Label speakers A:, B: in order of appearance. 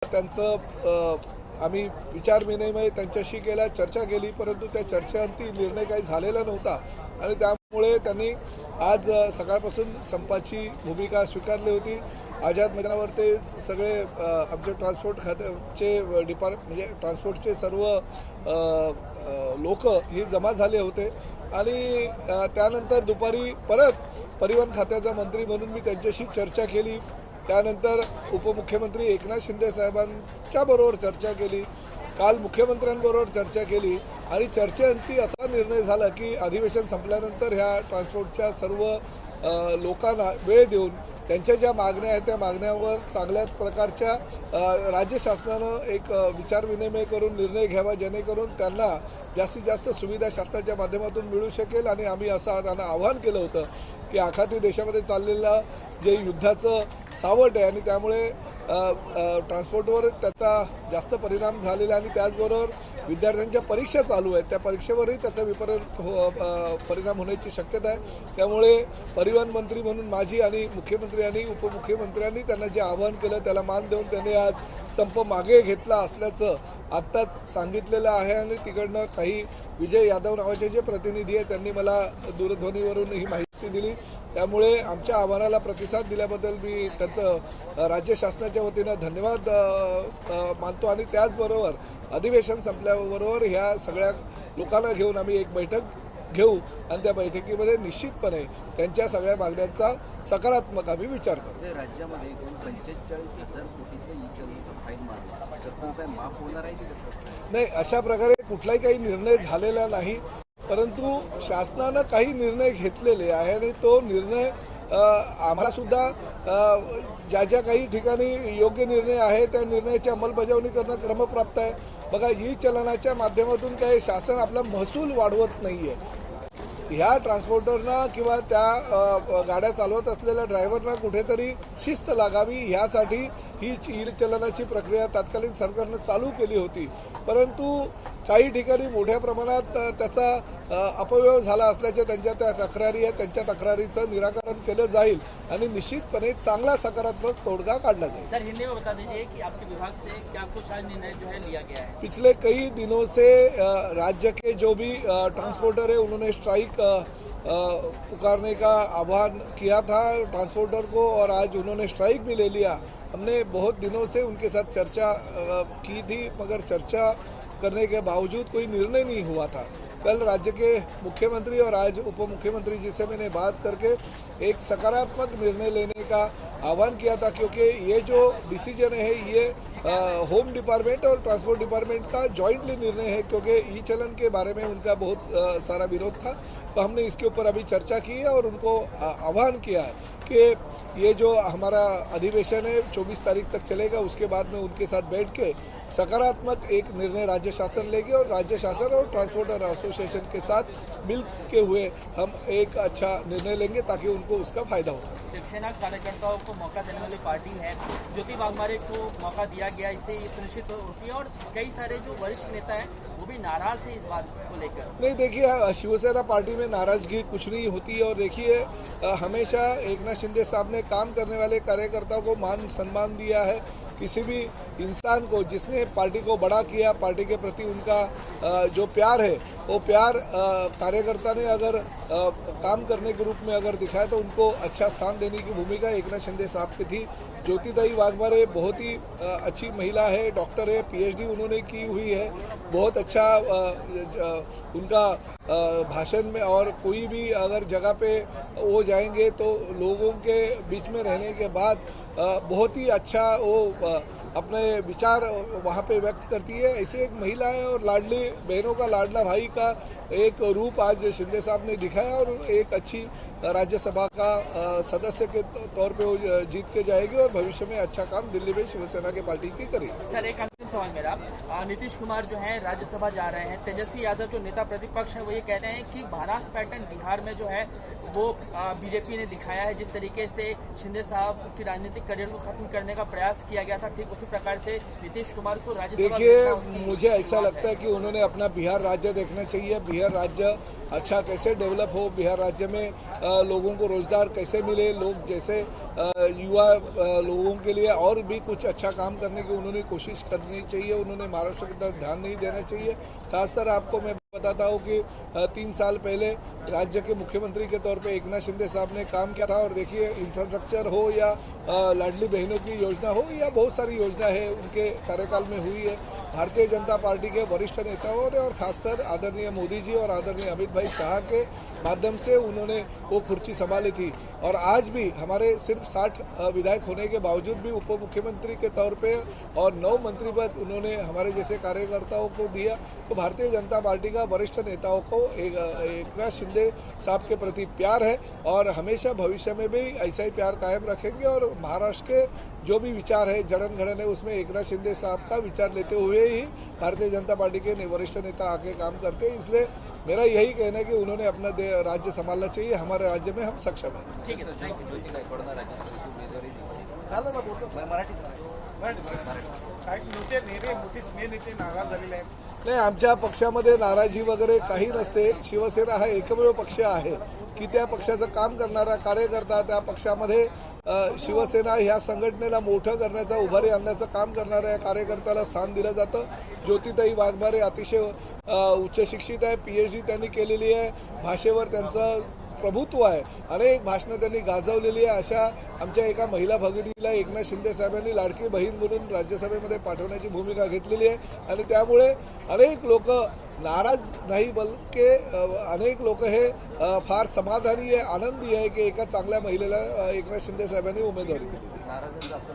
A: त्यांचं आम्ही विचारविनिमय त्यांच्याशी केला, चर्चा केली, परंतु त्या चर्चेअंती निर्णय काही झालेला नव्हता आणि त्यामुळे त्यांनी आज सकाळपासून संपाची भूमिका स्वीकारली होती। आझाद मैदानावर ते सगळे आमचे ट्रान्सपोर्ट खात्याचे म्हणजे ट्रान्सपोर्टचे सर्व लोक ही जमा झाले होते आणि त्यानंतर दुपारी परत परिवहन खात्याचा मंत्री म्हणून मी त्यांच्याशी चर्चा केली। त्यानंतर उपमुख्यमंत्री एकनाथ शिंदे साहेबांच्या बरोबर चर्चा केली, काल मुख्यमंत्र्यांबरोबर चर्चा केली आणि चर्चेअंती असा निर्णय झाला की अधिवेशन संपल्यानंतर ह्या ट्रान्सपोर्टच्या सर्व लोकांना वेळ देऊन त्यांच्या ज्या मागण्या आहेत त्या मागण्यावर चांगल्या प्रकारच्या राज्य शासनानं एक विचारविनिमय करून निर्णय घ्यावा, जेणेकरून त्यांना जास्तीत जास्त सुविधा शासनाच्या माध्यमातून मिळू शकेल। आणि आम्ही असं त्यांना आवाहन केलं होतं की आखाती देशामध्ये चाललेलं जे युद्धाचं सावट आहे आणि त्यामुळे ट्रान्सपोर्टवर त्याचा जास्त परिणाम झालेला आणि त्याचबरोबर विद्यार्थ्यांच्या परीक्षा चालू आहेत, त्या परीक्षेवरही त्याचा परिणाम होण्याची शक्यता आहे। त्यामुळे परिवहन मंत्री म्हणून माझी आणि मुख्यमंत्री आणि उपमुख्यमंत्र्यांनी त्यांना जे आवाहन केलं त्याला मान देऊन त्यांनी आज संप मागे घेतला असल्याचं आत्ताच सांगितलेलं आहे आणि तिकडनं काही विजय यादव नावाचे जे प्रतिनिधी आहेत त्यांनी मला दूरध्वनीवरून ही माहिती दिली। त्यामुळे आमच्या आव्हानाला प्रतिसाद दिल्याबद्दल मी त्यांचं राज्य शासनाच्या वतीनं धन्यवाद मानतो आणि त्याचबरोबर अधिवेशन संपल्याबरोबर ह्या सगळ्या लोकांना घेऊन आम्ही एक बैठक घेऊ आणि त्या बैठकीमध्ये निश्चितपणे त्यांच्या सगळ्या मागण्यांचा सकारात्मक आम्ही विचार करू।
B: राज्यामध्ये 45,000 कोटीचे ई-चलनचा फाईन मारला, तर तो काय माफ होणार आहे की कसं?
A: नाही, अशा प्रकारे कुठलाही काही निर्णय झालेला नाही, परंतु शासनानं काही निर्णय घेतलेले आहे आणि तो निर्णय आम्हाला सुद्धा ज्या ज्या काही ठिकाणी योग्य निर्णय आहे त्या निर्णयाची अंमलबजावणी करणं क्रमप्राप्त आहे। बघा, ई चलनाच्या माध्यमातून काही शासन आपला महसूल वाढवत नाहीये। ह्या ट्रान्सपोर्टरना किंवा त्या गाड्या चालवत असलेल्या ड्रायव्हरना कुठेतरी शिस्त लागावी ह्यासाठी ही ई चलनाची प्रक्रिया तत्कालीन सरकारनं चालू केली होती, परंतु काही ठिकाणी मोठ्या प्रमाणात त्याचा अपव्यय झाला असल्याच्या त्यांच्या त्या तक्रारी आहेत, त्यांच्या तक्रारीचं निराकरण केलं जाईल आणि निश्चितपणे चांगला सकारात्मक तोडगा काढला जाईल।
C: सर, हिंदी में बता दीजिए कि आपके विभाग से क्या कुछ आज निर्णय जो है लिया गया है?
A: पिछले कई दिनों से राज्य के जो भी ट्रांसपोर्टर है उन्होंने स्ट्राइक पुकारने का आह्वान किया था ट्रांसपोर्टर को और आज उन्होंने स्ट्राइक भी ले लिया। हमने बहुत दिनों से उनके साथ चर्चा की थी, मगर चर्चा करने के बावजूद कोई निर्णय नहीं हुआ था। कल राज्य के मुख्यमंत्री और आज उप मुख्यमंत्री जी से मैंने बात करके एक सकारात्मक निर्णय लेने का आह्वान किया था, क्योंकि ये जो डिसीजन है ये होम डिपार्टमेंट और ट्रांसपोर्ट डिपार्टमेंट का जॉइंटली निर्णय है, क्योंकि ई चलन के बारे में उनका बहुत सारा विरोध था। तो हमने इसके ऊपर अभी चर्चा की है और उनको आह्वान किया है कि ये जो हमारा अधिवेशन है 24 तारीख तक चलेगा, उसके बाद में उनके साथ बैठ के सकारात्मक एक निर्णय राज्य शासन लेंगे और राज्य शासन और ट्रांसपोर्टर एसोसिएशन के साथ मिल के हुए हम एक अच्छा निर्णय लेंगे ताकि उनको उसका फायदा हो सके।
C: शिवसेना कार्यकर्ताओं को मौका देने वाली पार्टी है, ज्योति वाघमारे को मौका दिया गया, इससे ये सुनिश्चित होती है और कई सारे जो वरिष्ठ नेता हैं वो भी नाराज है इस बात को लेकर।
A: नहीं, देखिए, शिवसेना पार्टी में नाराजगी कुछ नहीं होती है और देखिए हमेशा एकनाथ शिंदे साहब ने काम करने वाले कार्यकर्ताओं को मान सम्मान दिया है। किसी भी इंसान को जिसने पार्टी को बड़ा किया, पार्टी के प्रति उनका जो प्यार है वो प्यार कार्यकर्ता ने अगर काम करने के रूप में अगर दिखाया तो उनको अच्छा स्थान देने की भूमिका एकनाथ शिंदे साहब की थी। ज्योतिताई वाघमारे बहुत ही अच्छी महिला है, डॉक्टर है, पीएचडी उन्होंने की हुई है, बहुत अच्छा उनका भाषण में, और कोई भी अगर जगह पे वो जाएंगे तो लोगों के बीच में रहने के बाद बहुत ही अच्छा वो अपने विचार वहाँ पे व्यक्त करती है। ऐसे एक महिला है और लाडली बहनों का लाडला भाई का एक रूप आज शिंदे साहब ने दिखाया और एक अच्छी राज्यसभा का सदस्य के तौर पे वो जीत के जाएगी और भविष्य में अच्छा काम दिल्ली में शिवसेना की पार्टी की करेगी।
C: सर, एक सवाल मेरा, नीतीश कुमार जो है राज्यसभा जा रहे हैं, तेजस्वी यादव जो नेता प्रतिपक्ष है वो ये कहते हैं कि महाराष्ट्र पैटर्न बिहार में जो है वो बीजेपी ने दिखाया है। जिस तरीके से शिंदे साहब की राजनीतिक करियर को खत्म करने का प्रयास किया गया था, ठीक उसी प्रकार से नीतीश कुमार को राज्यसभा
A: देखिए, मुझे ऐसा लगता है कि उन्होंने अपना बिहार राज्य देखना चाहिए। बिहार राज्य अच्छा कैसे डेवलप हो, बिहार राज्य में लोगों को रोजगार कैसे मिले, लोग जैसे युवा लोगों के लिए और भी कुछ अच्छा काम करने की उन्होंने कोशिश करनी चाहिए। उन्होंने महाराष्ट्र की तरफ ध्यान नहीं देना चाहिए। खासकर आपको मैं बताता हूँ कि 3 साल पहले राज्य के मुख्यमंत्री के तौर पे एकनाथ शिंदे साहब ने काम किया था। और देखिए, इंफ्रास्ट्रक्चर हो या लाडली बहनों की योजना हो या बहुत सारी योजना है उनके कार्यकाल में हुई है। भारतीय जनता पार्टी के वरिष्ठ नेताओं ने और खासकर आदरणीय मोदी जी और आदरणीय अमित भाई शाह के माध्यम से उन्होंने वो कुर्सी संभाली थी। और आज भी हमारे सिर्फ 60 विधायक होने के बावजूद भी उप मुख्यमंत्री के तौर पे और 9 मंत्री पद उन्होंने हमारे जैसे कार्यकर्ताओं को दिया। तो भारतीय जनता पार्टी का वरिष्ठ नेताओं को एकनाथ शिंदे साहब के प्रति प्यार है और हमेशा भविष्य में भी ऐसा ही प्यार कायम रखेंगे। और महाराष्ट्र के जो भी विचार है, जड़न घड़न है, उसमें एकनाथ शिंदे साहब का विचार लेते हुए ही भारतीय जनता पार्टी के वरिष्ठ नेता आके काम करते हैं। इसलिए मेरा यही कहना है कि उन्होंने अपना राज्य संभालना चाहिए। हमारे राज्य में हम सक्षम हैं।
C: ठीक है, थँक्यू.
B: ज्योती गायकवाडना राज्यसभेची उमेदवारी दिली.
D: झालं ना बोलतो
B: मराठी
D: काही मोठे नेते नाराज झालेले आहेत.
A: नाही, आमच्या पक्षामध्ये नाराजी वगैरे काही नसते. शिवसेना हा एकमेव पक्ष आहे की त्या पक्षाचं काम करणारा कार्यकर्ता, त्या पक्षामध्ये शिवसेना ह्या संघटनेला मोठं करण्याचा, उभारी आणण्याचं काम करणाऱ्या कार्यकर्त्याला स्थान दिलं जातं. ज्योतिताई वाघमारे अतिशय उच्च शिक्षित आहे, PhD त्यांनी केलेली आहे, भाषेवर त्यांचं प्रभुत्व आहे, अनेक भाषणं त्यांनी गाजवलेली आहे. अशा आमच्या एका महिला भगिनीला एकनाथ शिंदे साहेबांनी लाडकी बहीण म्हणून राज्यसभेमध्ये पाठवण्याची भूमिका घेतलेली आहे. आणि त्यामुळे अनेक लोक नाराज नाही, बल्कि अनेक लोक हे फार समाधानी आहे, आनंदी आहे की एका चांगल्या महिलेला एकनाथ शिंदे साहेबांनी उमेदवारी दिली.
B: नाराजांचं असं